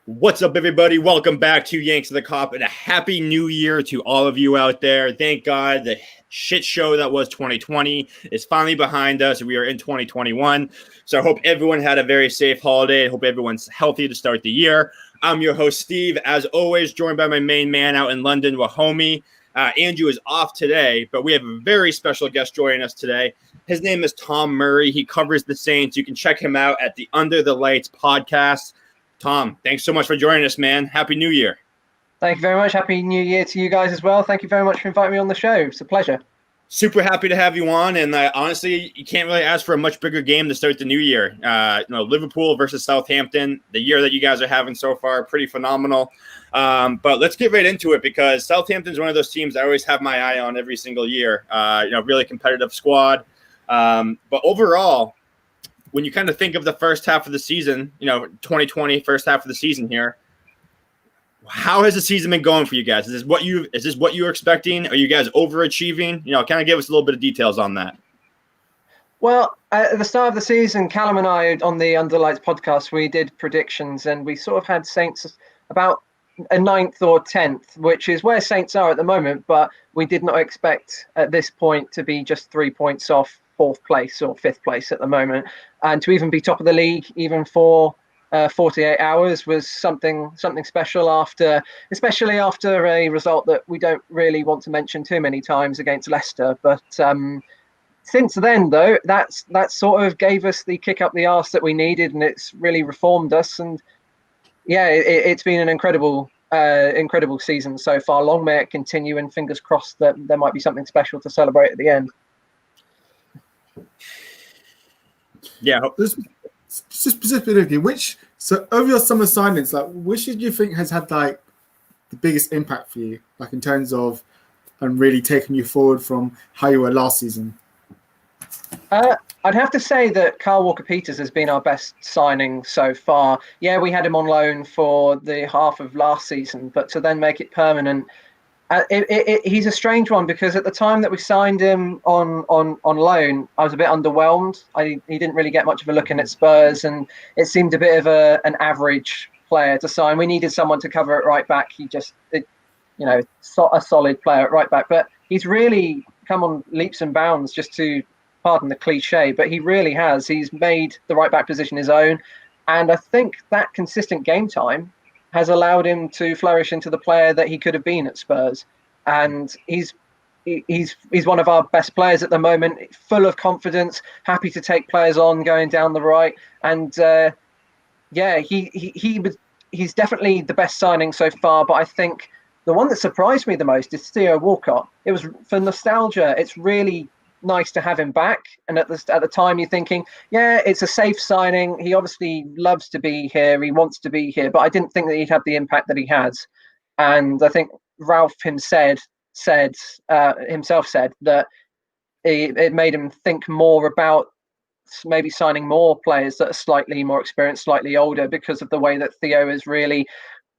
What's up, everybody? Welcome back to Yanks of the Cop, and a happy new year to all of you out there. Thank God the shit show that was 2020 is finally behind us. We are in 2021. So I hope everyone had a very safe holiday. I hope everyone's healthy to start the year. I'm your host, Steve, as always, joined by my main man out in London, Wahomie. Andrew is off today, but we have a very special guest joining us today. His name is Tom Murray. He covers the Saints. You can check him out at the Under the Lights podcast. Tom, thanks so much for joining us, man. Happy New Year. Thank you very much. Happy New Year to you guys as well. Thank you very much for inviting me on the show. It's a pleasure. Super happy to have you on. And honestly, you can't really ask for a much bigger game to start the new year. Liverpool versus Southampton, the year that you guys are having so far, pretty phenomenal. But let's get right into it because Southampton's one of those teams I always have my eye on every single year. Really competitive squad. But overall, when you kind of think of the first half of the season, 2020, first half of the season here, how has the season been going for you guys? Is this what you were expecting? Are you guys overachieving? Kind of give us a little bit of details on that. Well, at the start of the season, Callum and I on the Under the Lights podcast, we did predictions and we sort of had Saints about a 9th or 10th, which is where Saints are at the moment. But we did not expect at this point to be just 3 points off 4th place or 5th place at the moment, and to even be top of the league even for 48 hours was something special, especially after a result that we don't really want to mention too many times against Leicester. But since then, though, that sort of gave us the kick up the arse that we needed, and it's really reformed us. And yeah, it's been an incredible season so far. Long may it continue, and fingers crossed that there might be something special to celebrate at the end. Yeah. Specifically, over your summer signings, which do you think has had the biggest impact for you, in terms of and really taking you forward from how you were last season? I'd have to say that Kyle Walker-Peters has been our best signing so far. Yeah, we had him on loan for the half of last season, but to then make it permanent. He's a strange one because at the time that we signed him on loan, I was a bit underwhelmed. He didn't really get much of a look in at Spurs, and it seemed a bit of an average player to sign. We needed someone to cover at right back. A solid player at right back. But he's really come on leaps and bounds, just to pardon the cliche, but he really has. He's made the right back position his own, and I think that consistent game time has allowed him to flourish into the player that he could have been at Spurs. And he's one of our best players at the moment, full of confidence, happy to take players on going down the right. And he's definitely the best signing so far. But I think the one that surprised me the most is Theo Walcott. It was for nostalgia. It's really nice to have him back, and at the time you're thinking, yeah, it's a safe signing. He obviously loves to be here, he wants to be here, but I didn't think that he'd have the impact that he has. And I think Ralph himself said that it made him think more about maybe signing more players that are slightly more experienced, slightly older, because of the way that Theo is really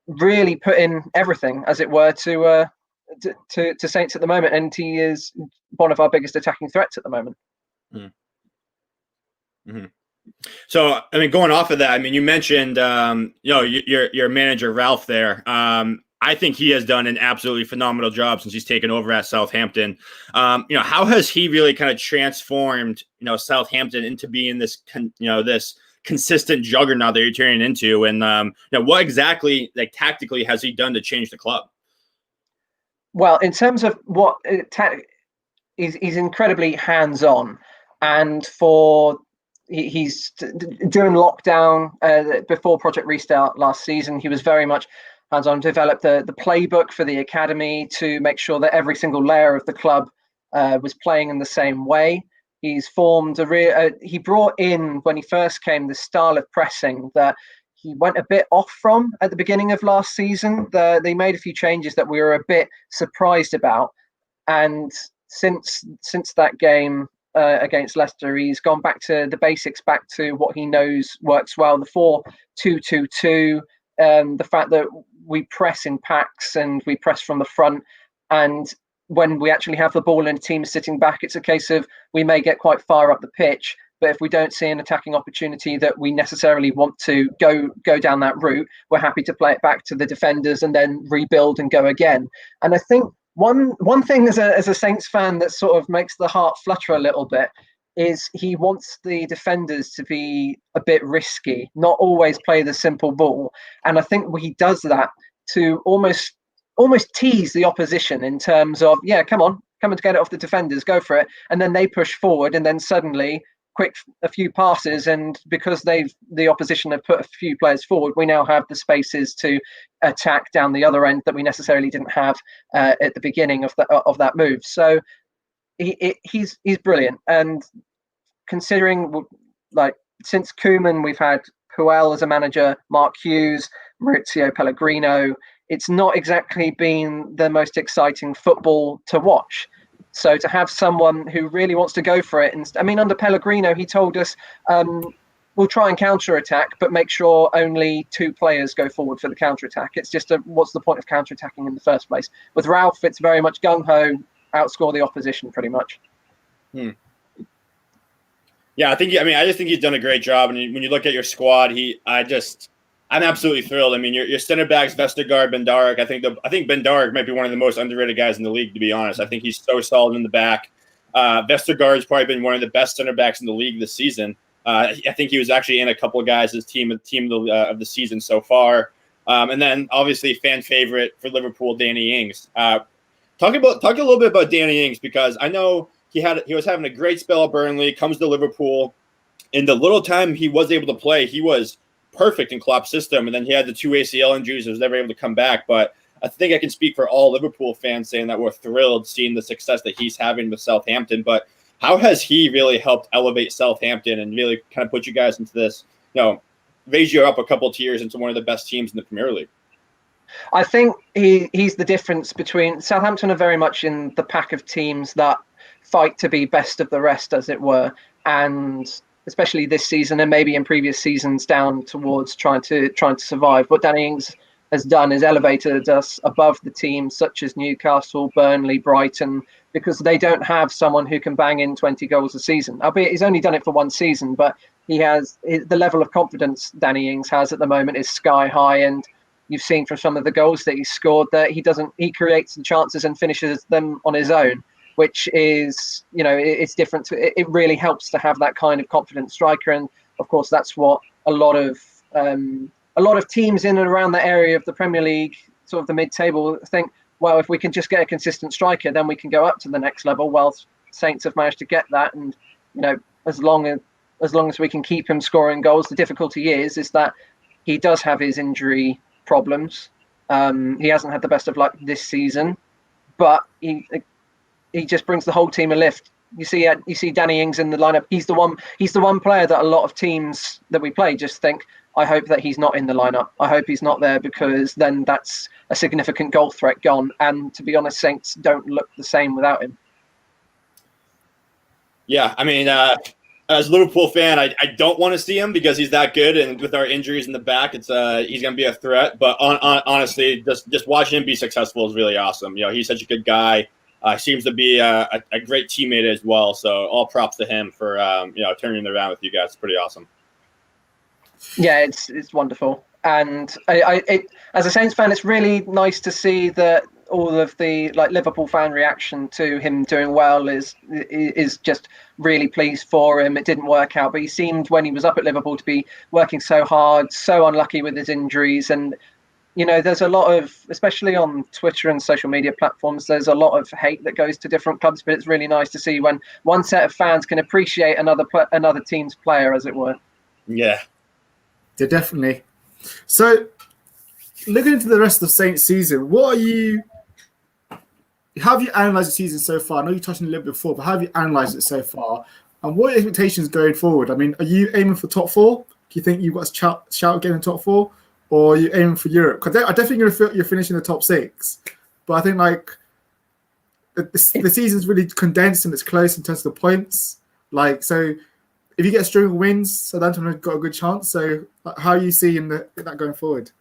put in everything, as it were, to Saints at the moment, and he is one of our biggest attacking threats at the moment. Mm-hmm. So, going off of that, you mentioned, your manager Ralph there. I think he has done an absolutely phenomenal job since he's taken over at Southampton. How has he really kind of transformed, Southampton into being this, this consistent juggernaut that you're turning into, and what exactly, tactically, has he done to change the club? Well, in terms of what he's incredibly hands-on, and he's during lockdown before Project Restart last season, he was very much hands-on, developed the playbook for the academy to make sure that every single layer of the club was playing in the same way. He's formed he brought in, when he first came, the style of pressing that he went a bit off from at the beginning of last season. They made a few changes that we were a bit surprised about. And since that game against Leicester, he's gone back to the basics, back to what he knows works well, the 4-2-2-2, the fact that we press in packs and we press from the front. And when we actually have the ball and a team sitting back, it's a case of we may get quite far up the pitch, But if we don't see an attacking opportunity that we necessarily want to go down that route, we're happy to play it back to the defenders and then rebuild and go again. And I think one thing as a Saints fan that sort of makes the heart flutter a little bit is he wants the defenders to be a bit risky, not always play the simple ball. And I think he does that to almost tease the opposition in terms of, yeah, come on to get it off the defenders, go for it. And then they push forward, and then suddenly a few passes, and because the opposition have put a few players forward, we now have the spaces to attack down the other end that we necessarily didn't have at the beginning of that move. So he's brilliant. And considering, like, since Koeman, we've had Puel as a manager, Mark Hughes, Maurizio Pellegrino. It's not exactly been the most exciting football to watch. So to have someone who really wants to go for it, and I mean, under Pellegrino, he told us we'll try and counter-attack, but make sure only 2 players go forward for the counter-attack. It's just what's the point of counter-attacking in the first place? With Ralph, it's very much gung-ho, outscore the opposition pretty much. Yeah, I just think he's done a great job. And when you look at your squad, I'm absolutely thrilled. I mean, your center backs, Vestergaard, Bendarek. I think Bendarek might be one of the most underrated guys in the league, to be honest. I think he's so solid in the back. Vestergaard's probably been one of the best center backs in the league this season. I think he was actually in a couple of guys' team of the season so far. And then obviously fan favorite for Liverpool, Danny Ings. Talk a little bit about Danny Ings, because I know he was having a great spell at Burnley, comes to Liverpool. In the little time he was able to play, he was perfect in Klopp's system, and then he had the 2 ACL injuries and was never able to come back. But I think I can speak for all Liverpool fans saying that we're thrilled seeing the success that he's having with Southampton. But how has he really helped elevate Southampton and really kind of put you guys into this, raise you up a couple of tiers into one of the best teams in the Premier League? I think he's the difference between Southampton are very much in the pack of teams that fight to be best of the rest, as it were, and especially this season and maybe in previous seasons down towards trying to survive. What Danny Ings has done is elevated us above the teams such as Newcastle, Burnley, Brighton, because they don't have someone who can bang in 20 goals a season. Albeit he's only done it for one season, but he has the level of confidence Danny Ings has at the moment is sky high, and you've seen from some of the goals that he scored that he creates the chances and finishes them on his own, which is, it's different. It really helps to have that kind of confident striker. And of course, that's what a lot of teams in and around the area of the Premier League, sort of the mid-table, think, well, if we can just get a consistent striker, then we can go up to the next level. Well, Saints have managed to get that. And, as long as we can keep him scoring goals, the difficulty is that he does have his injury problems. He hasn't had the best of luck this season, but he just brings the whole team a lift. You see Danny Ings in the lineup. He's the one player that a lot of teams that we play just think, I hope that he's not in the lineup. I hope he's not there, because then that's a significant goal threat gone. And to be honest, Saints don't look the same without him. Yeah, I mean, as a Liverpool fan, I don't want to see him because he's that good, and with our injuries in the back, he's going to be a threat. But honestly, just watching him be successful is really awesome. He's such a good guy. Seems to be a great teammate as well. So all props to him for turning it around with you guys. It's pretty awesome. Yeah, it's wonderful. And as a Saints fan, it's really nice to see that all of the Liverpool fan reaction to him doing well is just really pleased for him. It didn't work out, but he seemed, when he was up at Liverpool, to be working so hard, so unlucky with his injuries. And there's a lot of, especially on Twitter and social media platforms, there's a lot of hate that goes to different clubs, but it's really nice to see when one set of fans can appreciate another team's player, as it were. Yeah, definitely. So, looking into the rest of the Saints season, how have you analysed the season so far? I know you touched on it a little bit before, but how have you analysed it so far? And what are your expectations going forward? I mean, are you aiming for top 4? Do you think you've got a shout getting in top 4? Or are you aiming for Europe? Because I definitely think you're finishing the top 6. But I think the season's really condensed and it's close in terms of the points. So if you get a string of wins, Southampton have got a good chance. So how are you seeing that going forward?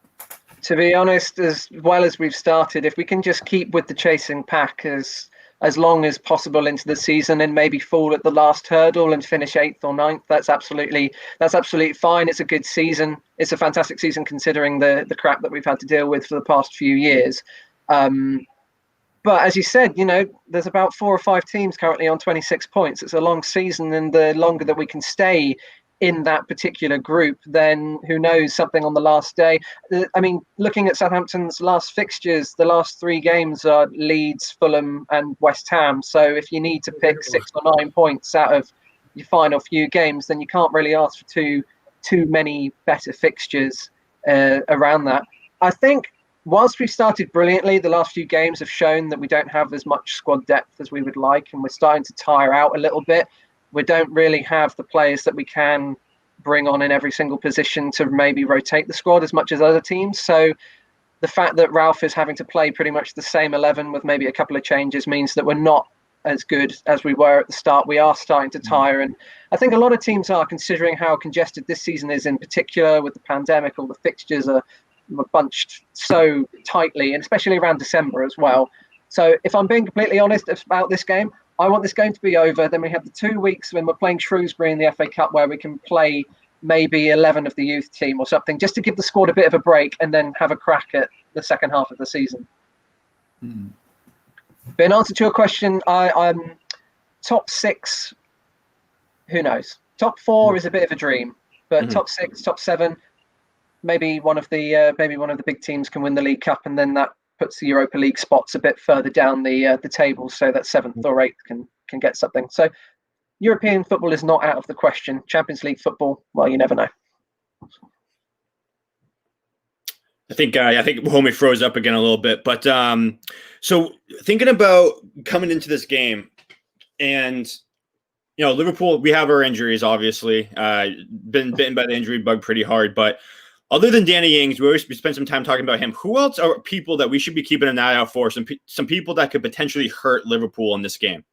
To be honest, as well as we've started, if we can just keep with the chasing pack as as long as possible into the season and maybe fall at the last hurdle and finish 8th or 9th. That's absolutely fine. It's a good season. It's a fantastic season considering the crap that we've had to deal with for the past few years. But as you said, there's about 4 or 5 teams currently on 26 points. It's a long season, and the longer that we can stay in that particular group, then who knows, something on the last day. I mean, looking at Southampton's last fixtures, the last 3 games are Leeds, Fulham and West Ham. So if you need to pick 6 or 9 points out of your final few games, then you can't really ask for too many better fixtures around that. I think whilst we've started brilliantly, the last few games have shown that we don't have as much squad depth as we would like, and we're starting to tire out a little bit. We don't really have the players that we can bring on in every single position to maybe rotate the squad as much as other teams. So the fact that Ralph is having to play pretty much the same 11 with maybe a couple of changes means that we're not as good as we were at the start. We are starting to tire. And I think a lot of teams are, considering how congested this season is in particular with the pandemic. All the fixtures are bunched so tightly, and especially around December as well. So if I'm being completely honest about this game, I want this game to be over. Then we have the 2 weeks when we're playing Shrewsbury in the FA Cup where we can play maybe 11 of the youth team or something, just to give the squad a bit of a break and then have a crack at the second half of the season. But in answer to your question, I'm top 6. Who knows? Top 4 is a bit of a dream, but top 6, top 7, maybe one of the big teams can win the League Cup, and then that puts the Europa League spots a bit further down the table, so that 7th or 8th can get something. So European football is not out of the question. Champions League football, well, you never know. I think Homie froze up again a little bit, but so thinking about coming into this game, and Liverpool, we have our injuries, obviously, been bitten by the injury bug pretty hard, but other than Danny Ings, we spent some time talking about him. Who else are people that we should be keeping an eye out for? Some people that could potentially hurt Liverpool in this game.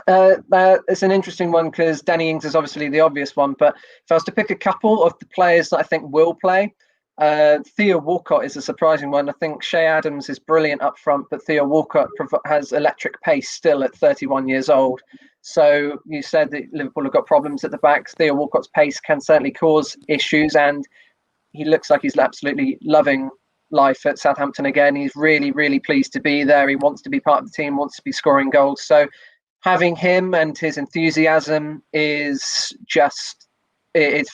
It's an interesting one because Danny Ings is obviously the obvious one. But if I was to pick a couple of the players that I think will play, Theo Walcott is a surprising one. I think Shea Adams is brilliant up front, but Theo Walcott has electric pace still at 31 years old. So you said that Liverpool have got problems at the back. Theo Walcott's pace can certainly cause issues, and he looks like he's absolutely loving life at Southampton again. He's really, really pleased to be there. He wants to be part of the team, wants to be scoring goals. So having him and his enthusiasm is just, it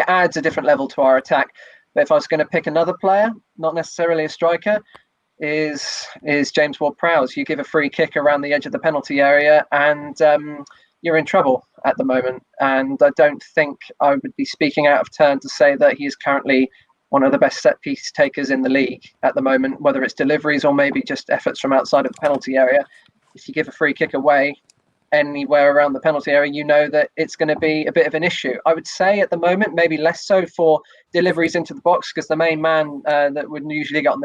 adds a different level to our attack. But if I was going to pick another player, not necessarily a striker, is James Ward-Prowse. You give a free kick around the edge of the penalty area and you're in trouble at the moment. And I don't think I would be speaking out of turn to say that he is currently one of the best set piece takers in the league at the moment, whether it's deliveries or maybe just efforts from outside of the penalty area. If you give a free kick away anywhere around the penalty area, you know that it's going to be a bit of an issue. I would say at the moment, maybe less so for deliveries into the box, because the main man that would usually get on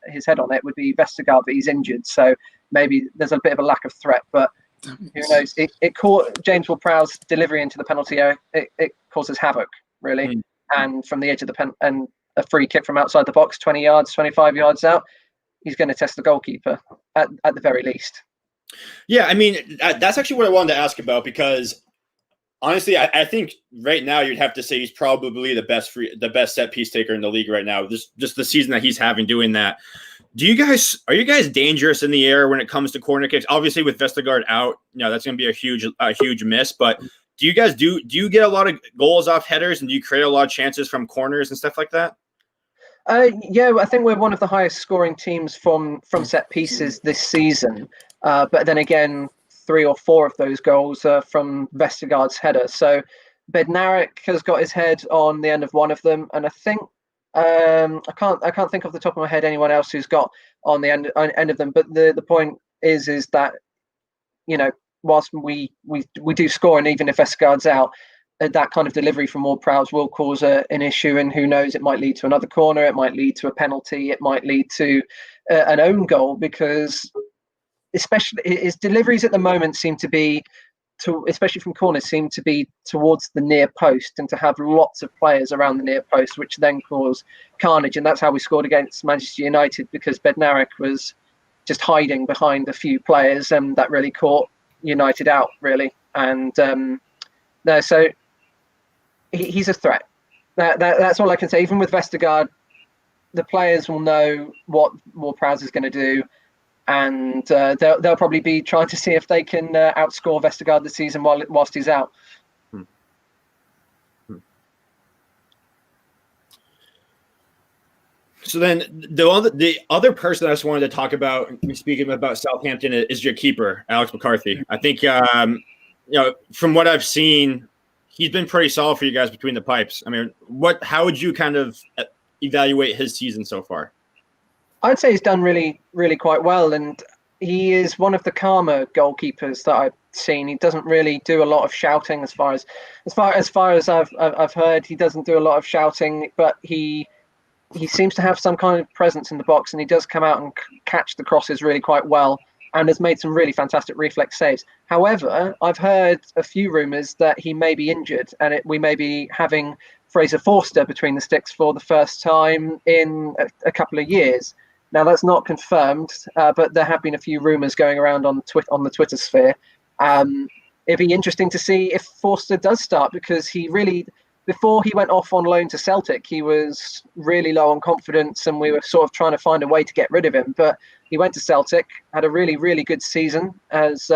his head on it would be Vestergaard, but he's injured. So maybe there's a bit of a lack of threat, but who knows? It caught James Ward-Prowse delivery into the penalty area. It causes havoc, really. And from the edge of the pen, and a free kick from outside the box, 20 yards, 25 yards out, he's going to test the goalkeeper at the very least. Yeah, I mean, that's actually what I wanted to ask about, because honestly, I think right now you'd have to say he's probably the best set piece taker in the league right now. Just the season that he's having doing that. Are you guys dangerous in the air when it comes to corner kicks? Obviously, with Vestergaard out, that's going to be a huge miss. But do you guys do you get a lot of goals off headers, and do you create a lot of chances from corners and stuff like that? Yeah, I think we're one of the highest scoring teams from set pieces this season. But then again, 3 or 4 of those goals are from Vestergaard's header. So Bednarek has got his head on the end of one of them, and I think I can't think off the top of my head anyone else who's got on the end of them. But the point is that whilst we do score, and even if Vestergaard's out, that kind of delivery from Ward-Prowse will cause an issue, and who knows, it might lead to another corner, it might lead to a penalty, it might lead to an own goal, because especially his deliveries at the moment seem to be, especially from corners, seem to be towards the near post, and to have lots of players around the near post, which then cause carnage. And that's how we scored against Manchester United, because Bednarek was just hiding behind a few players, and that really caught United out, really. And no, so he's a threat. That's all I can say. Even with Vestergaard, the players will know what ward-Prowse is going to do, and they'll probably be trying to see if they can outscore Vestergaard this season whilst he's out. So then the other person I just wanted to talk about, speaking about Southampton, is your keeper, Alex McCarthy. I think, from what I've seen, he's been pretty solid for you guys between the pipes. I mean, how would you kind of evaluate his season so far? I'd say he's done really, really quite well, and he is one of the calmer goalkeepers that I've seen. He doesn't really do a lot of shouting, as far as I've heard. He doesn't do a lot of shouting, but he seems to have some kind of presence in the box, and he does come out and catch the crosses really quite well, and has made some really fantastic reflex saves. However, I've heard a few rumours that he may be injured, and we may be having Fraser Forster between the sticks for the first time in a couple of years. Now, that's not confirmed, but there have been a few rumours going around on the Twitter sphere. It'd be interesting to see if Forster does start, because he really, before he went off on loan to Celtic, he was really low on confidence, and we were sort of trying to find a way to get rid of him. But he went to Celtic, had a really, really good season. As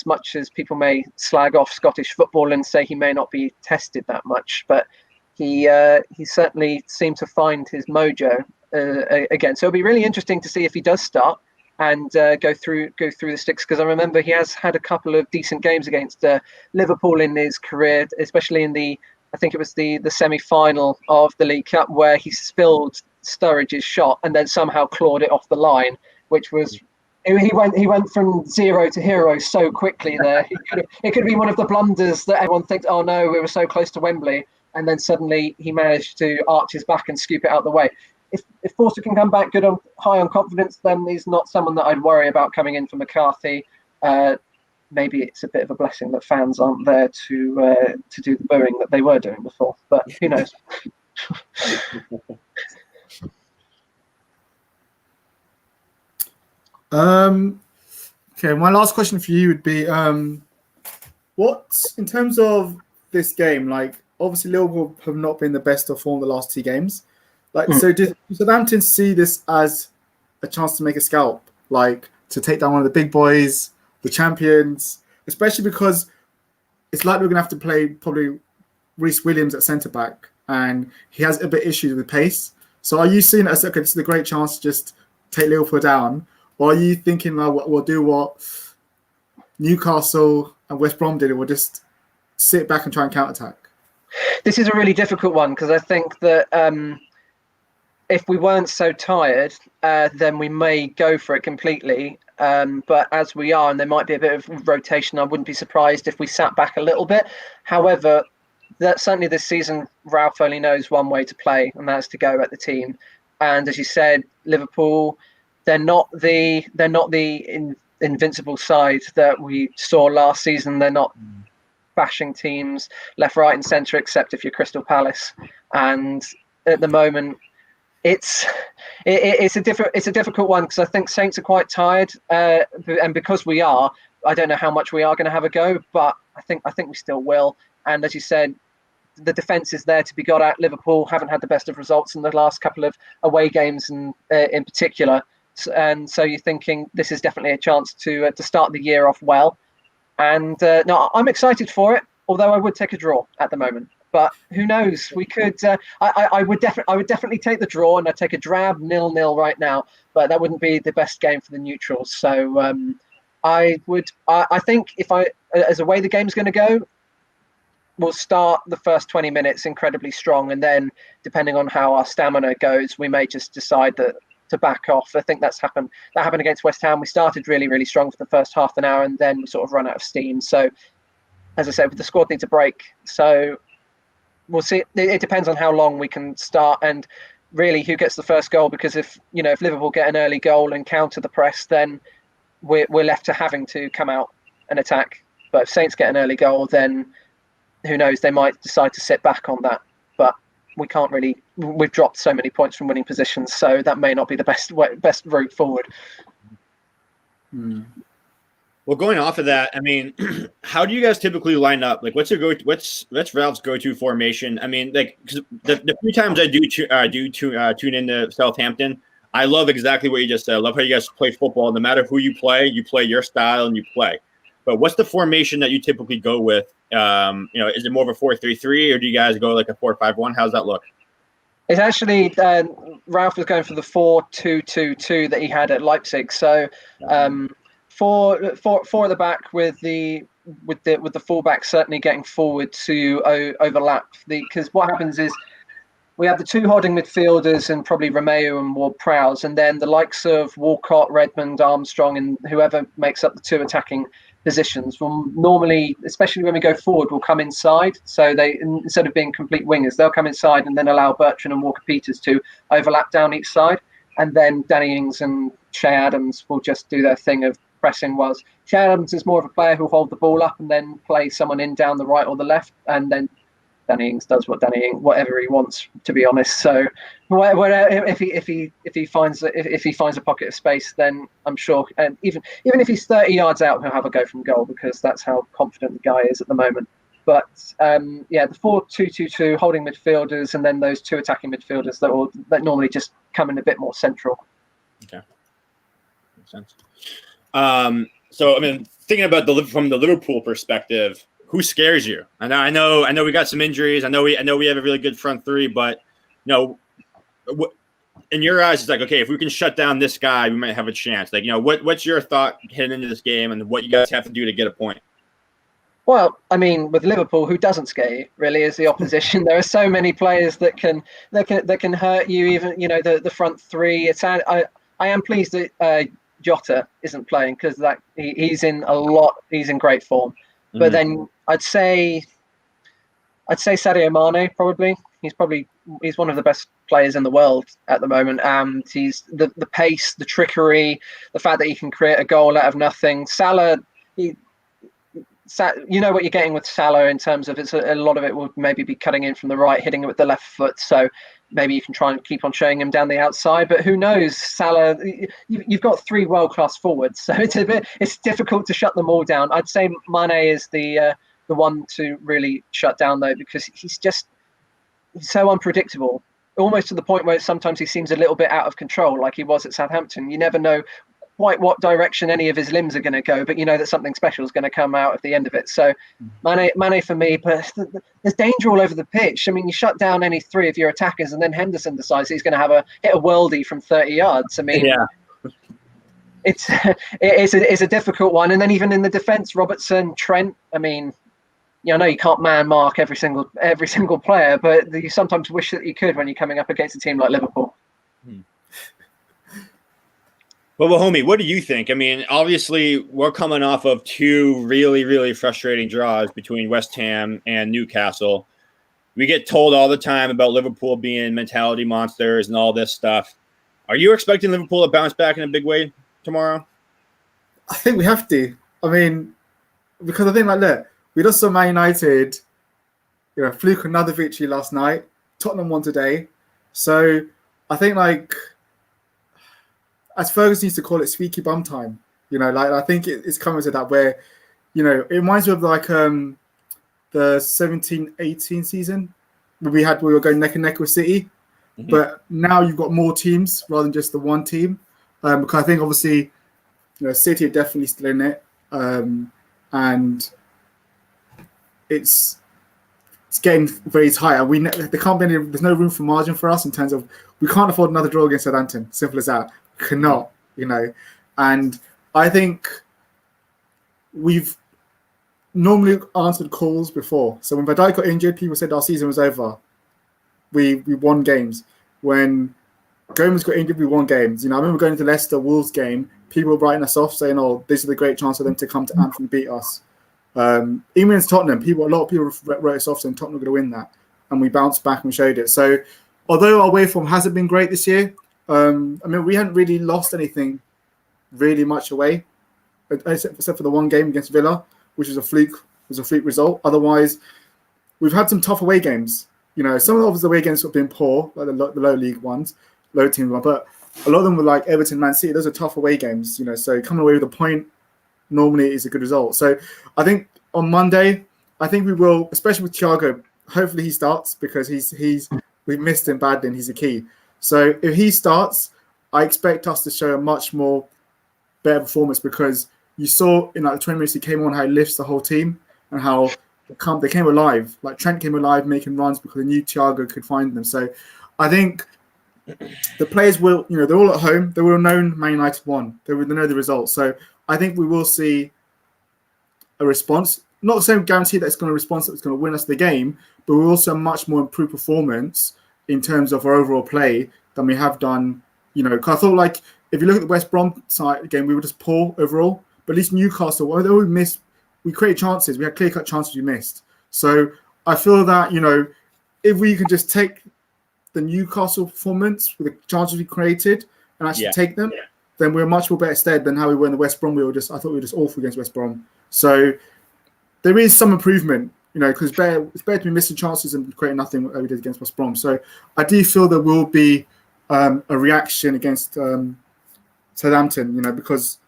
much as people may slag off Scottish football and say he may not be tested that much, but he certainly seemed to find his mojo again. So it'll be really interesting to see if he does start and go through the sticks, because I remember he has had a couple of decent games against Liverpool in his career, especially in I think it was the semi-final of the League Cup, where he spilled Sturridge's shot and then somehow clawed it off the line, which was he went from zero to hero so quickly there. It could be one of the blunders that everyone thinks, oh no, we were so close to Wembley, and then suddenly he managed to arch his back and scoop it out the way. If Forster can come back good high on confidence, then he's not someone that I'd worry about coming in for McCarthy. Maybe it's a bit of a blessing that fans aren't there to do the booing that they were doing before, but who knows? Okay, my last question for you would be, what, in terms of this game, like, obviously Liverpool have not been the best of form the last 2 games. So did Southampton see this as a chance to make a scalp, like to take down one of the big boys, the champions, especially because it's like we're going to have to play probably Reece Williams at centre-back, and he has a bit issues with pace. So are you seeing it as, okay, this is a great chance to just take Liverpool down, or are you thinking, we'll do what Newcastle and West Brom did, and we'll just sit back and try and counter-attack? This is a really difficult one, because I think that if we weren't so tired, then we may go for it completely. But as we are, and there might be a bit of rotation, I wouldn't be surprised if we sat back a little bit. However, that certainly this season, Ralph only knows one way to play, and that's to go at the team. And as you said, Liverpool, they're not the invincible side that we saw last season. They're not bashing teams left, right, and centre, except if you're Crystal Palace. And at the moment, it's a difficult one, because I think Saints are quite tired, and because we are, I don't know how much we are going to have a go, but I think we still will. And as you said, the defence is there to be got at. Liverpool haven't had the best of results in the last couple of away games, in particular, and so you're thinking this is definitely a chance to start the year off well. And no, I'm excited for it, although I would take a draw at the moment. But who knows? We could. I would definitely take the draw, and I'd take a drab 0-0 right now. But that wouldn't be the best game for the neutrals. So I think as the way the game's going to go, we'll start the first 20 minutes incredibly strong, and then depending on how our stamina goes, we may just decide to back off. I think that happened against West Ham. We started really, really strong for the first half an hour, and then we sort of run out of steam. So, as I said, the squad needs a break. So we'll see. It depends on how long we can start, and really who gets the first goal. Because if Liverpool get an early goal and counter the press, then we're left to having to come out and attack. But if Saints get an early goal, then who knows? They might decide to sit back on that. But we can't really. We've dropped so many points from winning positions, so that may not be the best route forward. Well, going off of that, I mean, how do you guys typically line up? Like, what's Ralph's go-to formation? I mean, like, 'cause the few times I tune into Southampton, I love exactly what you just said. I love how you guys play football. No matter who you play your style and you play. But what's the formation that you typically go with? Is it more of a 4-3-3 or do you guys go like a 4-5-1? How's that look? It's actually Ralph was going for the 4-2-2-2 that he had at Leipzig. So four at the back with the fullback certainly getting forward to overlap. Because what happens is we have the two holding midfielders and probably Romeo and Ward-Prowse, and then the likes of Walcott, Redmond, Armstrong, and whoever makes up the two attacking positions will normally, especially when we go forward, will come inside. So they, instead of being complete wingers, they'll come inside and then allow Bertrand and Walker-Peters to overlap down each side. And then Danny Ings and Shea Adams will just do their thing of pressing. Whilst Shea Adams is more of a player who'll hold the ball up and then play someone in down the right or the left, and then Danny Ings does whatever he wants, to be honest. So, if he finds a pocket of space, then I'm sure, and even if he's 30 yards out, he'll have a go from goal because that's how confident the guy is at the moment. But the 4-2-2-2 holding midfielders, and then those two attacking midfielders that normally just come in a bit more central. Okay, makes sense. So I mean, thinking about from the Liverpool perspective. Who scares you? I know we got some injuries. I know we have a really good front three, but in your eyes, it's like, okay, if we can shut down this guy, we might have a chance. Like, what's your thought heading into this game and what you guys have to do to get a point? Well, I mean, with Liverpool, who doesn't scare you really is the opposition. There are so many players that can hurt you. Even the front three. I am pleased that Jota isn't playing because he's in great form. But then I'd say Sadio Mane probably. He's one of the best players in the world at the moment. He's the pace, the trickery, the fact that he can create a goal out of nothing. Salah, you know what you're getting with Salah in terms of a lot of it will maybe be cutting in from the right, hitting it with the left foot. So maybe you can try and keep on showing him down the outside. But who knows? Salah, you've got three world-class forwards, so it's difficult to shut them all down. I'd say Mane is the one to really shut down though, because he's so unpredictable, almost to the point where sometimes he seems a little bit out of control, like he was at Southampton. You never know quite what direction any of his limbs are going to go, but you know that something special is going to come out at the end of it. So Mane for me, but there's danger all over the pitch. I mean, you shut down any three of your attackers and then Henderson decides he's going to hit a worldie from 30 yards. I mean, it's a difficult one. And then even in the defence, Robertson, Trent, I mean, I know you can't man mark every single player, but you sometimes wish that you could when you're coming up against a team like Liverpool. Well, homie, what do you think? I mean, obviously, we're coming off of two really, really frustrating draws between West Ham and Newcastle. We get told all the time about Liverpool being mentality monsters and all this stuff. Are you expecting Liverpool to bounce back in a big way tomorrow? I think we have to. I mean, because I think, look, we just saw Man United, fluke another victory last night. Tottenham won today. So I think, as Ferguson used to call it, squeaky bum time. I think it's coming to that where, it reminds me of the 17-18 season where we were going neck and neck with City. Mm-hmm. But now you've got more teams rather than just the one team. Because I think obviously, City are definitely still in it. And it's getting very tight. And there's no room for margin for us in terms of we can't afford another draw against Southampton. Simple as that. Cannot, and I think we've normally answered calls before. So when Van Dijk got injured, people said our season was over. We won games. When Gomez got injured, we won games. I remember going to the Leicester Wolves game, people were writing us off saying, "Oh, this is a great chance for them to come to Anfield and beat us." Even against Tottenham, a lot of people wrote us off saying Tottenham were going to win that, and we bounced back and showed it. So although our away form hasn't been great this year, we hadn't really lost anything really much away, except for the one game against Villa, which was a fluke result. Otherwise, we've had some tough away games. Some of the away games have been poor, like the low league ones, low team ones. But a lot of them were like Everton, Man City. Those are tough away games, so coming away with a point normally is a good result. So I think on Monday, I think we will, especially with Thiago, hopefully he starts because we missed him badly and he's a key. So if he starts, I expect us to show a much more better performance because you saw in like the 20 minutes he came on how he lifts the whole team and how they came alive. Like Trent came alive making runs because they knew Thiago could find them. So I think the players will, they're all at home. They will have known Man United won. They will know the results. So I think we will see a response. Not the same guarantee that it's going to respond, that's going to win us the game, but we'll also have much more improved performance in terms of our overall play than we have done. Because I thought like if you look at the West Brom side game, we were just poor overall. But at least Newcastle, although we created chances. We had clear-cut chances we missed. So I feel that, if we can just take the Newcastle performance with the chances we created and actually take them, then we're much more better stead than how we were in the West Brom. I thought we were just awful against West Brom. So there is some improvement, because it's better to be missing chances and creating nothing like we did against West Brom. So I do feel there will be a reaction against Southampton, because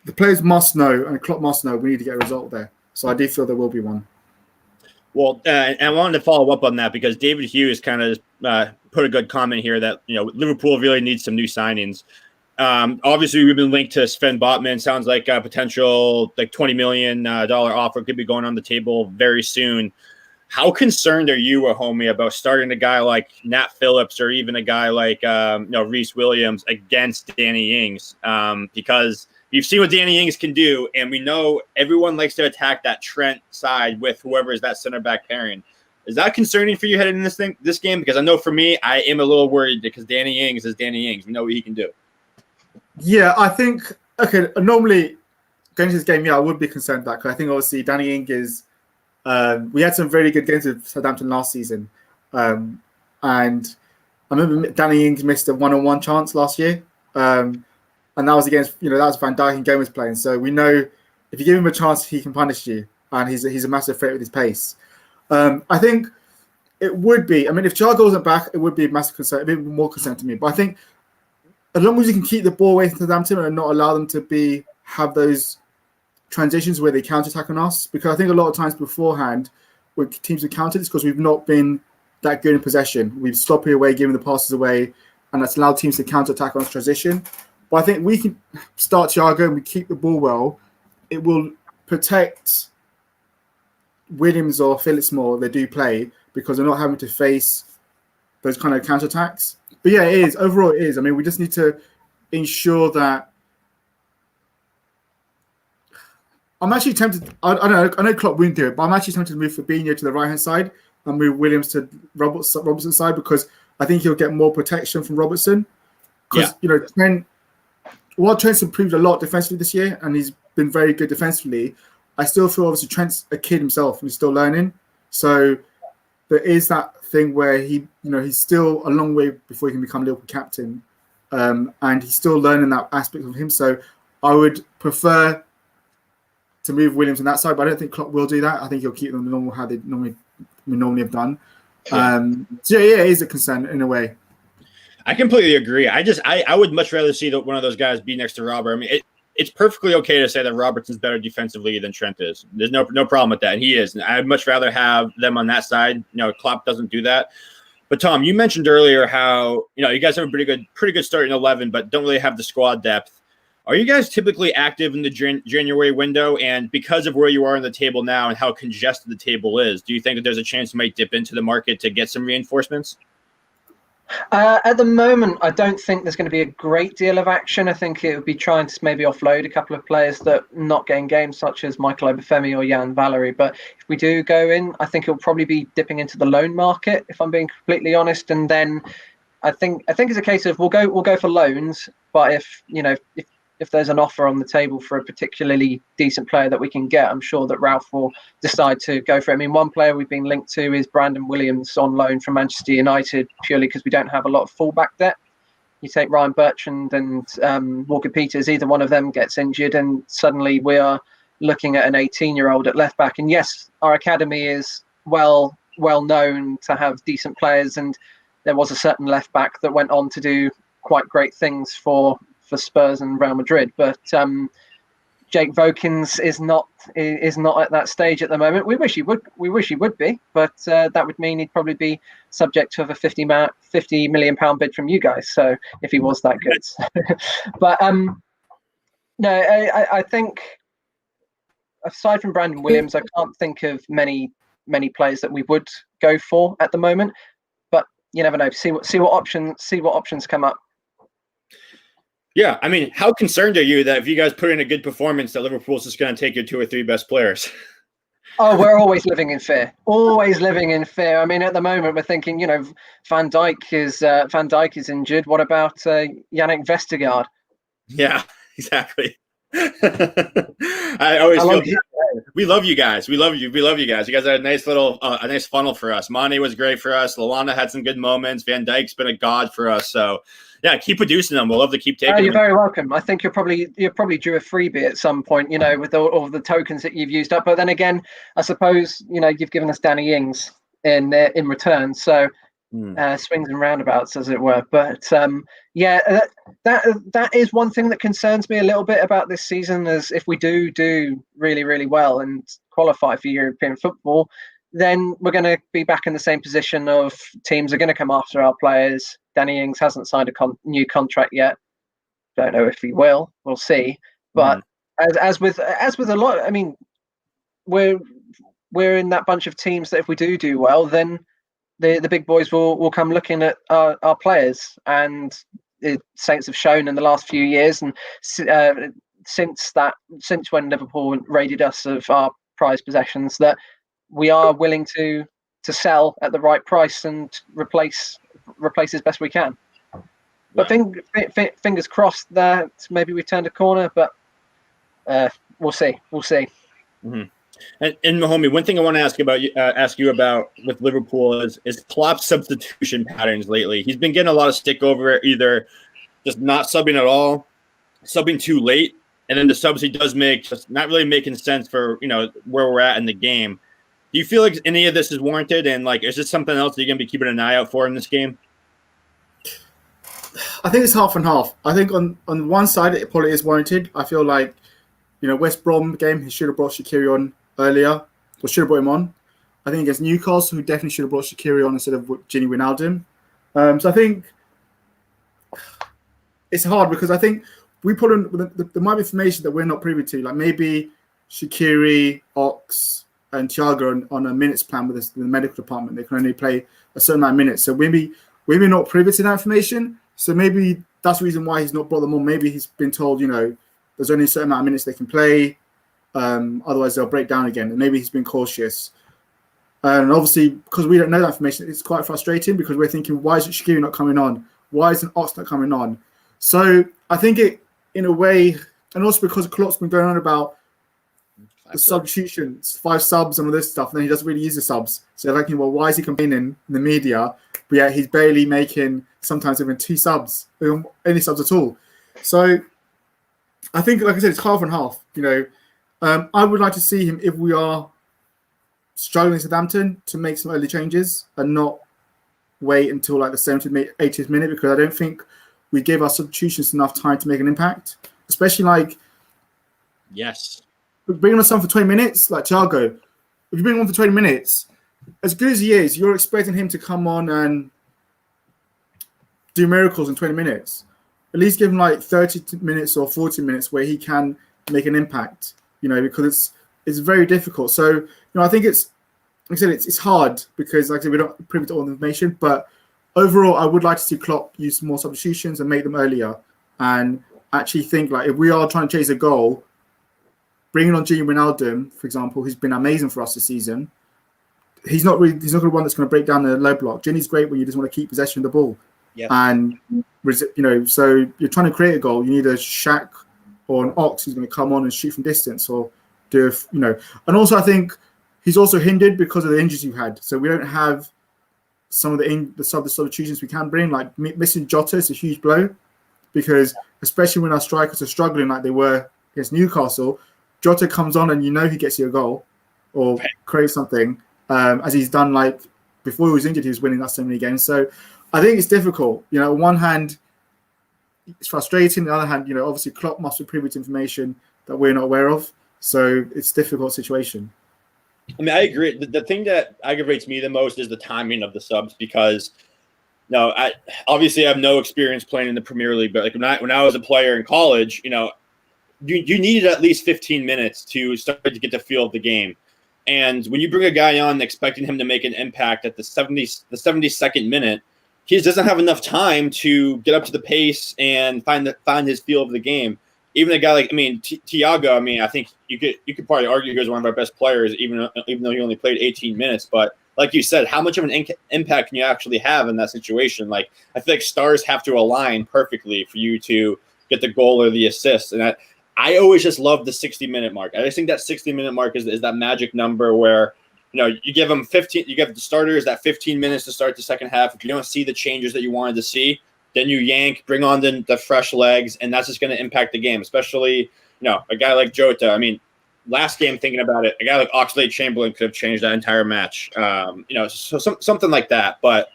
the players must know and Klopp must know we need to get a result there. So I do feel there will be one. Well, and I wanted to follow up on that because David Hughes kind of put a good comment here that, Liverpool really needs some new signings. Obviously, we've been linked to Sven Botman. Sounds like a potential $20 million offer could be going on the table very soon. How concerned are you, homie, about starting a guy like Nat Phillips or even a guy like Reece Williams against Danny Ings? Because you've seen what Danny Ings can do, and we know everyone likes to attack that Trent side with whoever is that center back pairing. Is that concerning for you heading in this game? Because I know for me, I am a little worried because Danny Ings is Danny Ings. We know what he can do. Yeah, I think normally going to this game, I would be concerned that because I think obviously Danny Ings is. We had some very good games with Southampton last season, and I remember Danny Ings missed a one-on-one chance last year. And that was against, that was Van Dijk and Gomez playing. So we know if you give him a chance, he can punish you. And he's a massive threat with his pace. I think it would be, if Thiago wasn't back, it would be a massive concern, a bit more concern to me. But I think as long as you can keep the ball away from Southampton and not allow them to have those transitions where they counter-attack on us, because I think a lot of times beforehand, when teams have countered, it's because we've not been that good in possession. We've stopped away, giving the passes away, and that's allowed teams to counter-attack on us transition. But I think we can start Thiago and we keep the ball well. It will protect Williams or Phillips more. They do play because they're not having to face those kind of counterattacks. But yeah, it is. Overall, it is. We just need to ensure that. I'm actually tempted. I know Klopp wouldn't do it, but I'm actually tempted to move Fabinho to the right hand side and move Williams to Robertson's side because I think he'll get more protection from Robertson. Because while Trent's improved a lot defensively this year and he's been very good defensively, I still feel obviously Trent's a kid himself and he's still learning. So there is that thing where he's still a long way before he can become Liverpool captain, and he's still learning that aspect of him. So I would prefer to move Williams on that side, but I don't think Klopp will do that. I think he'll keep them normal how they normally have done. So it is a concern in a way. I completely agree. I would much rather see one of those guys be next to Robert. It's perfectly okay to say that Robertson's better defensively than Trent is. There's no problem with that, and he is. And I'd much rather have them on that side. Klopp doesn't do that. But Tom, you mentioned earlier how you guys have a pretty good start in 11, but don't really have the squad depth. Are you guys typically active in the January window? And because of where you are on the table now and how congested the table is, do you think that there's a chance you might dip into the market to get some reinforcements? At the moment, I don't think there's going to be a great deal of action. I think it would be trying to maybe offload a couple of players that are not getting games, such as Michael Obafemi or Jan Valery. But if we do go in, I think it'll probably be dipping into the loan market, if I'm being completely honest. And then I think it's a case of we'll go for loans. But if there's an offer on the table for a particularly decent player that we can get, I'm sure that Ralph will decide to go for it. One player we've been linked to is Brandon Williams on loan from Manchester United, purely because we don't have a lot of fullback depth. You take Ryan Bertrand and Walker Peters, either one of them gets injured, and suddenly we are looking at an 18-year-old at left back. And yes, our academy is well known to have decent players, and there was a certain left back that went on to do quite great things for Spurs and Real Madrid. But Jake Vokins is not at that stage at the moment. We wish he would be, but that would mean he'd probably be subject to a £50 million bid from you guys. So if he was that good, but no, I think aside from Brandon Williams, I can't think of many players that we would go for at the moment. But you never know. See what options come up. Yeah, I mean, how concerned are you that if you guys put in a good performance, that Liverpool's just going to take your 2 or 3 best players? Oh, we're always living in fear. Always living in fear. I mean, at the moment, we're thinking, Van Dijk is injured. What about Yannick Vestergaard? Yeah, exactly. I always feel we love you guys. We love you. We love you guys. You guys are a nice little, a nice funnel for us. Mane was great for us. Lallana had some good moments. Van Dijk's been a god for us. So, yeah, keep producing them. We'll love to keep taking them. You're very welcome. I think you're probably due a freebie at some point, with all the tokens that you've used up. But then again, I suppose, you've given us Danny Ings in return. So swings and roundabouts, as it were. But that is one thing that concerns me a little bit about this season, is if we do really, really well and qualify for European football, then we're going to be back in the same position of teams are going to come after our players. Danny Ings hasn't signed a new contract yet. Don't know if he will. We'll see. But as with a lot, I mean, we're in that bunch of teams that if we do well, then the big boys will come looking at our players. And the Saints have shown in the last few years, and since when Liverpool raided us of our prized possessions, that we are willing to sell at the right price and replace as best we can. But fingers crossed that maybe we turned a corner, but we'll see. Mm-hmm. And Mahomie, one thing I want to ask you about with Liverpool is Klopp's substitution patterns lately. He's been getting a lot of stick over it, either just not subbing at all, subbing too late, and then the subs he does make just not really making sense for where we're at in the game. Do you feel like any of this is warranted? And is this something else that you're going to be keeping an eye out for in this game? I think it's half and half. I think on one side it probably is warranted. I feel like, West Brom game, he should have brought Shaqiri on earlier, or should have brought him on. I think against Newcastle, he definitely should have brought Shaqiri on instead of Gini Wijnaldum. So I think it's hard because I think we put in there might be information that we're not privy to, like maybe Shaqiri, Ox, and Thiago on a minutes plan with the medical department. They can only play a certain amount of minutes. So maybe we're not privy to that information. So maybe that's the reason why he's not brought them on. Maybe he's been told, there's only a certain amount of minutes they can play. Otherwise, they'll break down again. And maybe he's been cautious. And obviously, because we don't know that information, it's quite frustrating because we're thinking, why is Shaqiri not coming on? Why isn't Ox not coming on? So I think it, in a way, and also because Klopp's been going on about the substitutions, 5 subs and all this stuff, and then he doesn't really use the subs. So they're like, well, why is he complaining in the media? But yeah, he's barely making sometimes even 2 subs, any subs at all. So I think, like I said, it's half and half. I would like to see him, if we are struggling Southampton, to make some early changes and not wait until the 70th, 80th minute, because I don't think we gave our substitutions enough time to make an impact, especially yes. Bringing on someone for 20 minutes, like Thiago. If you bring him on for 20 minutes, as good as he is, you're expecting him to come on and do miracles in 20 minutes. At least give him 30 minutes or 40 minutes where he can make an impact, because it's very difficult. So, I think it's, like I said, it's hard because, like I said, we're not privy to all the information. But overall, I would like to see Klopp use more substitutions and make them earlier, and actually think if we are trying to chase a goal, bringing on Gini Wijnaldum, for example, who's been amazing for us this season. He's not going to be one that's going to break down the low block. Gini's great when you just want to keep possession of the ball. Yeah. And, so you're trying to create a goal. You need a Shaq or an Ox who's going to come on and shoot from distance or do, And also I think he's also hindered because of the injuries you've had. So we don't have some of the substitutions we can bring. Missing Jota is a huge blow because especially when our strikers are struggling like they were against Newcastle, Jota comes on and he gets you a goal or creates something, as he's done before he was injured, he was winning that so many games. So I think it's difficult. On one hand, it's frustrating. On the other hand, obviously Klopp must be privy to information that we're not aware of. So it's a difficult situation. I mean, I agree. The thing that aggravates me the most is the timing of the subs because, I obviously have no experience playing in the Premier League, but like when I was a player in college, you needed at least 15 minutes to start to get the feel of the game. And when you bring a guy on expecting him to make an impact at the 72nd minute, he just doesn't have enough time to get up to the pace and find his feel of the game. Even a guy like, Thiago, I think you could probably argue he was one of our best players, even though he only played 18 minutes. But like you said, how much of an impact can you actually have in that situation? Like, I feel like stars have to align perfectly for you to get the goal or the assist. And I always just love the 60-minute mark. I just think that 60-minute mark is that magic number where, you give them 15, you give the starters that 15 minutes to start the second half. If you don't see the changes that you wanted to see, then you bring on the fresh legs, and that's just going to impact the game, especially, a guy like Jota. Last game, thinking about it, a guy like Oxlade-Chamberlain could have changed that entire match. So something like that. But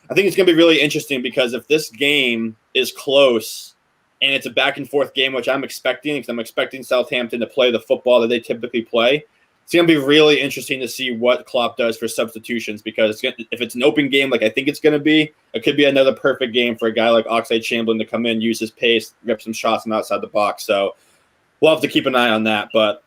I think it's going to be really interesting because if this game is close and it's a back-and-forth game, which I'm expecting, because I'm expecting Southampton to play the football that they typically play, it's going to be really interesting to see what Klopp does for substitutions because if it's an open game like I think it's going to be, it could be another perfect game for a guy like Oxlade-Chamberlain to come in, use his pace, rip some shots from outside the box. So we'll have to keep an eye on that. But,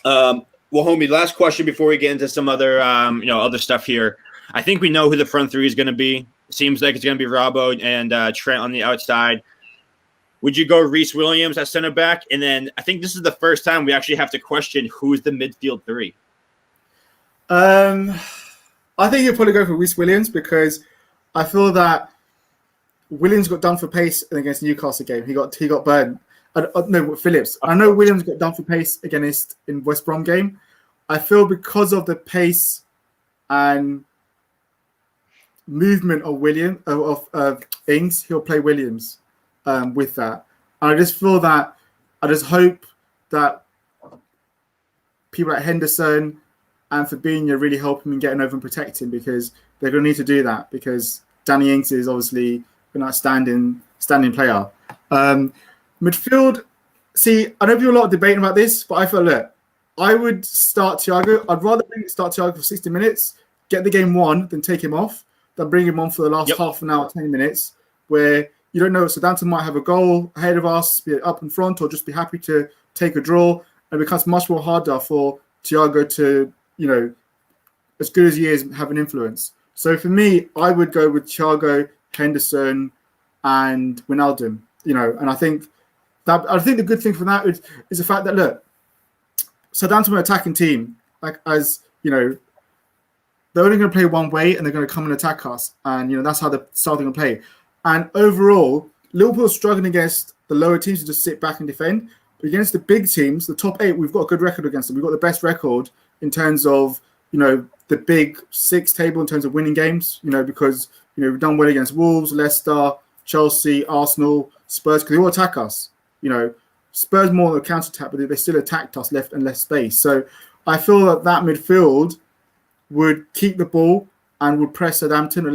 homie, last question before we get into some other, other stuff here. I think we know who the front three is going to be. It seems like it's going to be Robbo and Trent on the outside. Would you go Reece Williams at center back? And then I think this is the first time we actually have to question who's the midfield three. I think you'll probably go for Reece Williams because I feel that Williams got done for pace against Newcastle game. He got burned. No, Phillips. I know Williams got done for pace against in West Brom game. I feel because of the pace and movement of Ings, he'll play Williams. With that, and I just feel that I just hope that people like Henderson and Fabinho really help him in getting over and protecting because they're going to need to do that because Danny Ings is obviously an outstanding player. Midfield, see, I know people are a lot debating about this, but I feel I would start Thiago. I'd rather start Thiago for 60 minutes, get the game won, than take him off, than bring him on for the last half an hour, 20 minutes, where you don't know, Southampton might have a goal ahead of us, be up in front, or just be happy to take a draw. And it becomes much more harder for Thiago to, as good as he is, have an influence. So for me, I would go with Thiago, Henderson, and Wijnaldum. And I think the good thing from that is the fact that Southampton are an attacking team. They're only going to play one way, and they're going to come and attack us. And that's how they're starting to play. And overall, Liverpool struggling against the lower teams to just sit back and defend. But against the big teams, the top 8, we've got a good record against them. We've got the best record in terms of, the big 6 table in terms of winning games, because, we've done well against Wolves, Leicester, Chelsea, Arsenal, Spurs, because they all attack us. Spurs more on the counter-attack, but they still attacked us left and left space. So I feel that midfield would keep the ball and would press Southampton,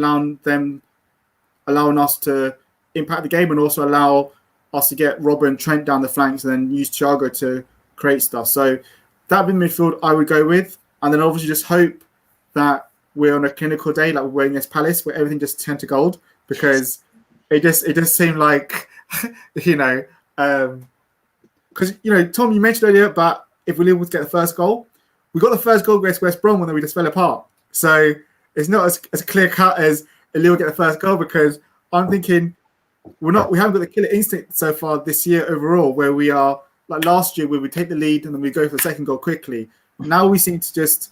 allowing us to impact the game and also allow us to get Robbo and Trent down the flanks and then use Thiago to create stuff. So that would be midfield I would go with. And then obviously just hope that we're on a clinical day like we're against Palace where everything just turned to gold because it just seemed like, because, Tom, you mentioned earlier about if we're able to get the first goal. We got the first goal against West Brom when we just fell apart. So it's not as clear cut as Lille get the first goal because I'm thinking we haven't got the killer instinct so far this year overall where we are like last year where we take the lead and then we go for the second goal quickly. Now we seem to just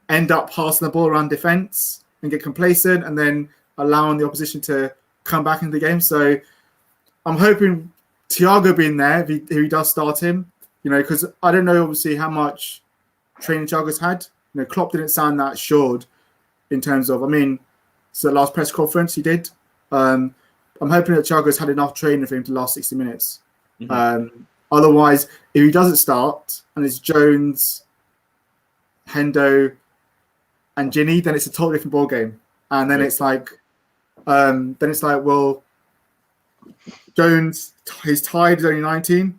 end up passing the ball around defence and get complacent and then allowing the opposition to come back into the game. So I'm hoping Thiago being there, if he does start him, because I don't know obviously how much training Thiago's had. Klopp didn't sound that assured in terms of, so the last press conference he did. I'm hoping that Thiago's had enough training for him to last 60 minutes. Mm-hmm. Otherwise, if he doesn't start and it's Jones, Hendo, and Ginny, then it's a totally different ball game. And then it's like, well, Jones, he's tied, he's only 19.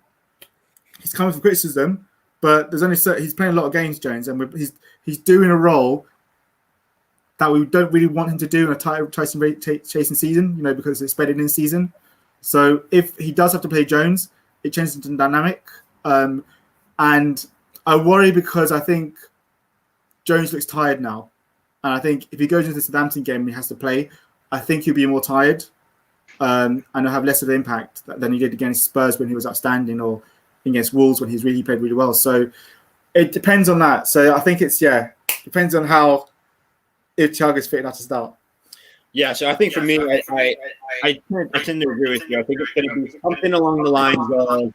He's coming for criticism, but there's only he's playing a lot of games, Jones, and he's doing a role that we don't really want him to do in a title chasing season, because it's bedded in season. So if he does have to play Jones, it changes the dynamic. And I worry because I think Jones looks tired now. And I think if he goes into the Southampton game and he has to play, I think he'll be more tired and he'll have less of an impact than he did against Spurs when he was outstanding, or against Wolves when he's really played really well. So it depends on that. So I think depends on how, if Thiago's fit enough to start. Yeah, so I think for me, I tend to agree with you. I think it's going to be something along the lines of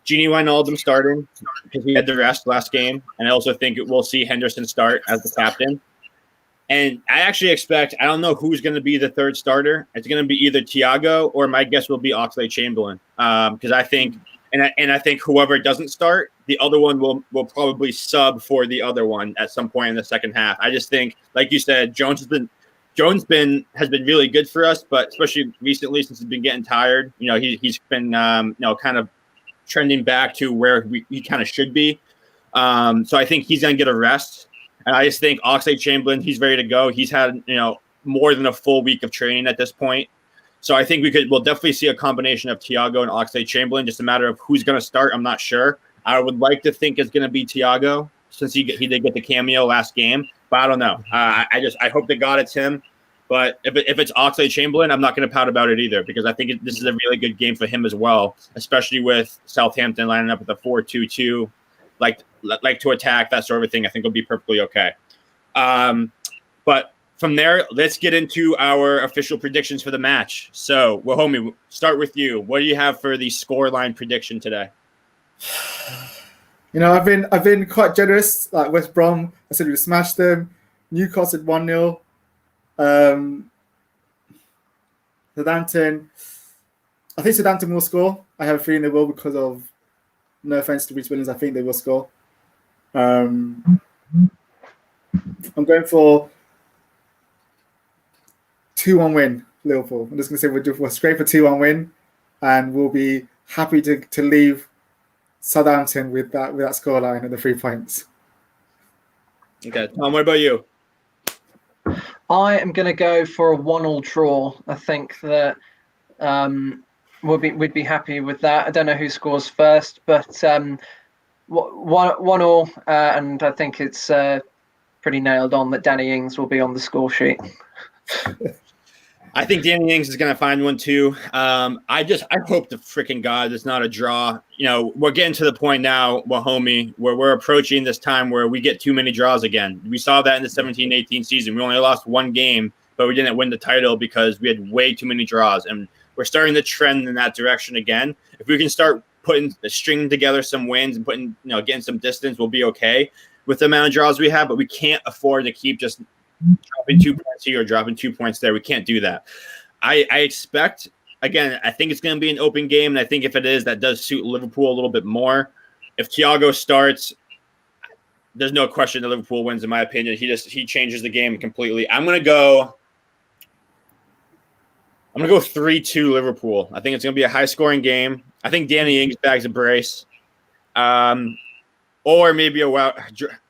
Gini Wijnaldum starting because he had the rest last game. And I also think we'll see Henderson start as the captain. And I actually expect, I don't know who's going to be the third starter. It's going to be either Thiago or my guess will be Oxlade-Chamberlain. Because I think, and I think whoever doesn't start, the other one will probably sub for the other one at some point in the second half. I just think, like you said, Jones has been really good for us, but especially recently since he's been getting tired, he's been kind of trending back to where he kind of should be. So I think he's going to get a rest. And I just think Oxlade-Chamberlain, he's ready to go. He's had, more than a full week of training at this point. So I think we'll definitely see a combination of Thiago and Oxlade-Chamberlain. Just a matter of who's going to start. I'm not sure. I would like to think it's going to be Thiago since he did get the cameo last game, but I don't know. I hope to God it's him. But if it's Oxlade-Chamberlain, I'm not going to pout about it either because I think this is a really good game for him as well, especially with Southampton lining up with a 4-2-2, like to attack, that sort of thing. I think it'll be perfectly okay. But from there, let's get into our official predictions for the match. So, Wahomie, start with you. What do you have for the scoreline prediction today? I've been quite generous. Like West Brom, I said we would smash them. Newcastle said 1-0. Southampton, I think Southampton will score. I have a feeling they will because of, no offense to Reece Williams, I think they will score. I'm going for 2-1 win, Liverpool. I'm just going to say we'll scrape a 2-1 win, and we'll be happy to leave Southampton with that scoreline and the 3 points. Okay, Tom, what about you? I am going to go for a 1-1 draw. I think that we'd be happy with that. I don't know who scores first, but 1-1, and I think it's pretty nailed on that Danny Ings will be on the score sheet. I think Danny Ings is going to find one too. I hope to freaking God it's not a draw. We're getting to the point now, Wahomie, where we're approaching this time where we get too many draws again. We saw that in the 17-18 season. We only lost one game, but we didn't win the title because we had way too many draws. And we're starting to trend in that direction again. If we can start stringing together some wins and getting some distance, we'll be okay with the amount of draws we have, but we can't afford to keep just dropping 2 points here or dropping 2 points there. We can't do that. I expect, again, I think it's going to be an open game, and I think if it is, that does suit Liverpool a little bit more. If Thiago starts, there's no question that Liverpool wins, in my opinion. He changes the game completely. I'm going to go 3-2 Liverpool. I think it's going to be a high-scoring game. I think Danny Ings bags a brace. Or maybe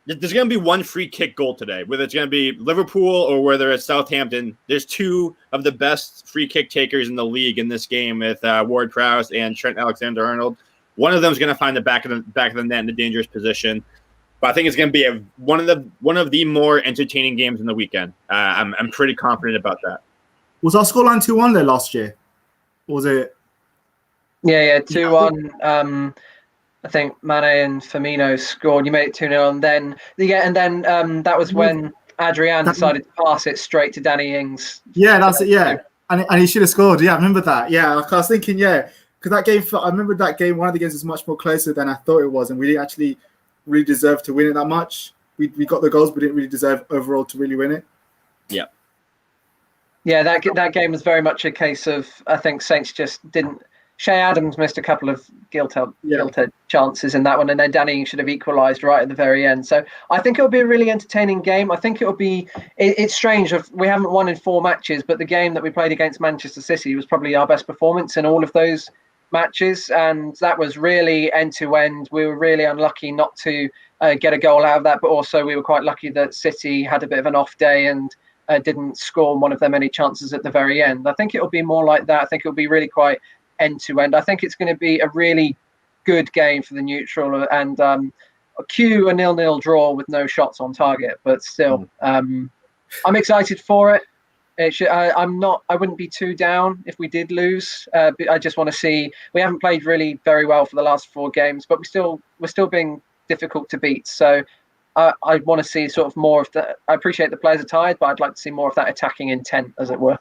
there's going to be one free kick goal today, whether it's going to be Liverpool or whether it's Southampton. There's two of the best free kick takers in the league in this game with Ward-Prowse and Trent Alexander-Arnold. One of them is going to find the back of the net in a dangerous position. But I think it's going to be one of the more entertaining games in the weekend. I'm pretty confident about that. Was our scoreline 2-1 there last year? Or was it? Yeah, 2-1. I think Mane and Firmino scored. You made it 2-0, and then that was when Adrian decided to pass it straight to Danny Ings. Yeah, that's it. Yeah, and he should have scored. Yeah, I remember that. Yeah, I was thinking, because that game. I remember that game. One of the games was much more closer than I thought it was, and we didn't actually really deserve to win it that much. We got the goals, but didn't really deserve overall to really win it. Yeah. Yeah, that game was very much a case of, I think Saints just didn't Shea Adams missed a couple of guilted chances in that one, and then Danny should have equalised right at the very end. So I think it'll be a really entertaining game. I think it'll be. It's strange. We haven't won in 4 matches, but the game that we played against Manchester City was probably our best performance in all of those matches, and that was really end to end. We were really unlucky not to get a goal out of that, but also we were quite lucky that City had a bit of an off day and didn't score one of their many chances at the very end. I think it'll be more like that. I think it'll be really quite end to end. I think it's going to be a really good game for the neutral, and a 0-0 draw with no shots on target. But still, I'm excited for it. I wouldn't be too down if we did lose. I just want to see. We haven't played really very well for the last 4 games, but we're still being difficult to beat. So I want to see sort of more of that. I appreciate the players are tired, but I'd like to see more of that attacking intent, as it were.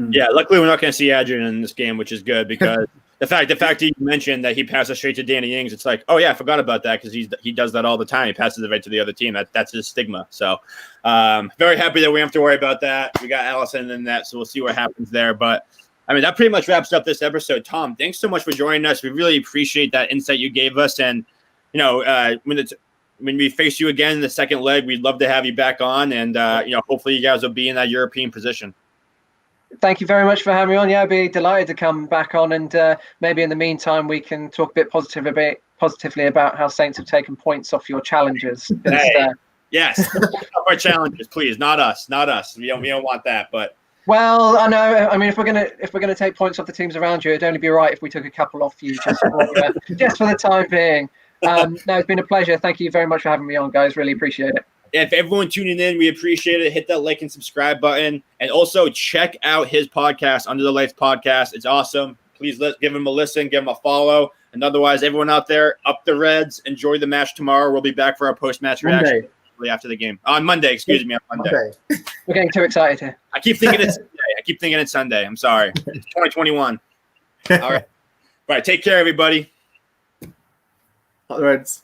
Yeah, luckily we're not going to see Adrian in this game, which is good, because the fact that you mentioned that he passes straight to Danny Ings, it's like, oh yeah, I forgot about that, because he does that all the time. He passes it right to the other team. That's his stigma. So very happy that we don't have to worry about that. We got Allison in that, so we'll see what happens there. But I mean, that pretty much wraps up this episode. Tom, thanks so much for joining us. We really appreciate that insight you gave us, and when we face you again in the second leg, we'd love to have you back on, and hopefully you guys will be in that European position. Thank you very much for having me on. Yeah, I'd be delighted to come back on, and maybe in the meantime we can talk a bit positively about how Saints have taken points off your challenges. Yes, our challenges, please, not us. We don't want that, but. Well, I know. I mean, if we're gonna take points off the teams around you, it'd only be right if we took a couple off you just for the time being. No, it's been a pleasure. Thank you very much for having me on, guys. Really appreciate it. If everyone tuning in, we appreciate it. Hit that like and subscribe button. And also check out his podcast, Under the Lights Podcast. It's awesome. Please give him a listen, give him a follow. And otherwise, everyone out there, up the Reds. Enjoy the match tomorrow. We'll be back for our post-match reaction after the game. On Monday. On Monday. We're getting too excited here. I keep thinking it's Sunday. I'm sorry. It's 2021. All right. Take care, everybody. Up the Reds.